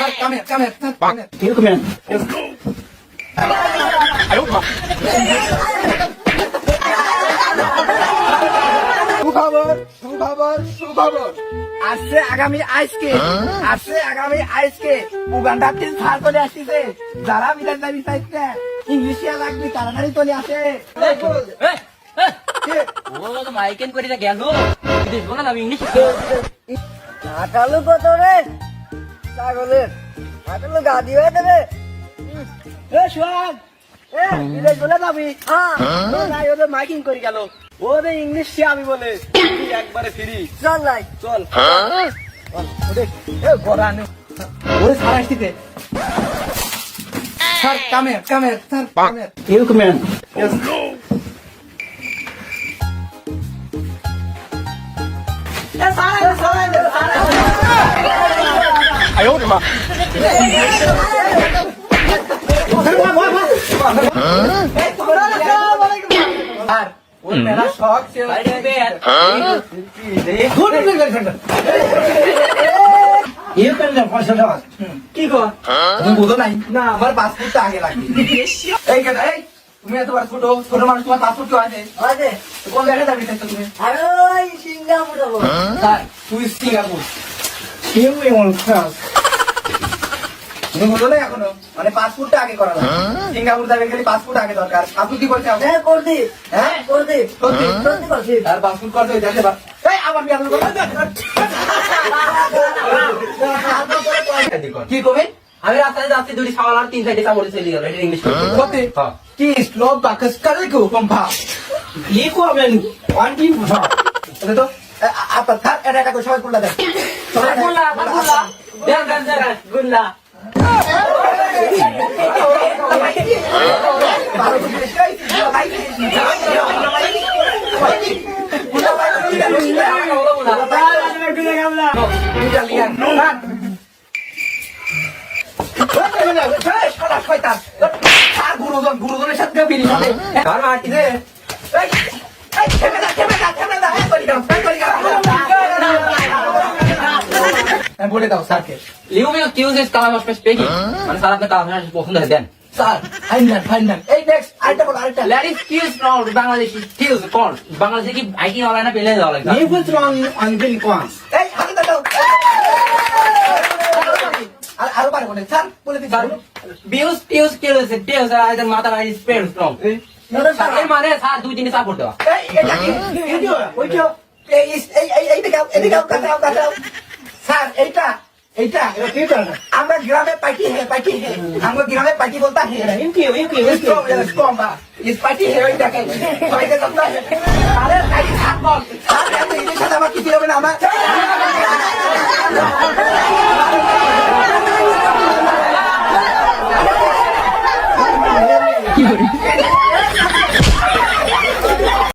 Sir, come here, come here, sir, come here. You come here. Yes. সুখবর আসছে আগামী আজকে উগান্ডার থেকে ছাড় চলে আসছে যারা বিদেশ যাবি চাইছে ইংলিশিয়া লাগবে তাড়াতাড়ি চলে আসে মাইকেন করে গেল বিদেশ বলা যাবে ইংলিশ হাঁটালু কত রে ছাগলের হাঁটালু গাদি হয়ে দেবে সোহাগ বিদেশ বলে যাবি নাই ওদের মাইকিং করে গেল ওদের ইংলিশ শিয়াবি বলে একবারে ফ্রি চল নাই চল ওরে সারা আসতে স্যার কামে স্যার কামে You come here. Yes. আর ওর মেলা শখ সে You come here for some time. কি গো তুমি বুঝো নাই না আমার পাসপোর্টটা আগে লাগে এই কথা এই তুমি এত ছোট মানুষ তোমার পাসপোর্ট কেউ আছে আছে কোন জায়গায় যাবি তুমি আরে ওই সিঙ্গাপুর যাবো স্যার তুই Singapore You will want class. তুমি বুঝো না এখনো মানে পাসপোর্টটা আগে করা লাগে সিঙ্গাপুর যাবে খালি পাসপোর্ট আগে দরকার আপনি কি করছে আপনি হ্যাঁ করদি হ্যাঁ করদি সত্যি সত্যি করছি আর পাসপোর্ট করতে ওই দেখে বা এই আবার বিয়ার কি কবে আমি রাস্তায় যাচ্ছি দুটি সাওয়াল আর 3-4টি চামড়ে চলে গেল এটা ইংলিশ সত্যি কি স্লোপ বাকস করে কেউ কম্পা You come in. One team for some. এটা তো আপনার থাক এটা একটা করে সবাই কুল্লা দেন সবাই গুল্লা দেন দেন দেন গুল্লা গুরুজনের সাথে বিড়ি সাথে বলে দাও স্যারকে লিউ মি কিউজ ইস কালাম স্পেকিং মানে স্যার আপনার কালাম পছন্দ হয় দেন স্যার ফাইনাল এই নেক্সট আরেকটা বলো আরেকটা লেডিস কিউজ ফ্রম বাংলাদেশি কিউজ কোন বাংলাদেশে কি আইটি অনলাইনে পেলে যাওয়া লাগে You put wrong on Bill Kwans. এই হাতে দাও আরো পারে বলে স্যার বলে দিন স্যার বিউজ টিউজ কিউজ টিউজ either mother I spell from sir এর মানে স্যার দুই দিনে সাপোর্ট দেওয়া এই এটা কি ওইটা এইটা কাটাও স্যার এইটা আমরা গ্রামে পার্টি হে আমরা গ্রামে পার্টি বলতা হে স্ট্রং বা ইস পার্টি হে ওইটা কে সবাইকে জানতা হে আরে আই থাক বল স্যার এত ইংলিশ কথা আমার কিছু হবে না আমার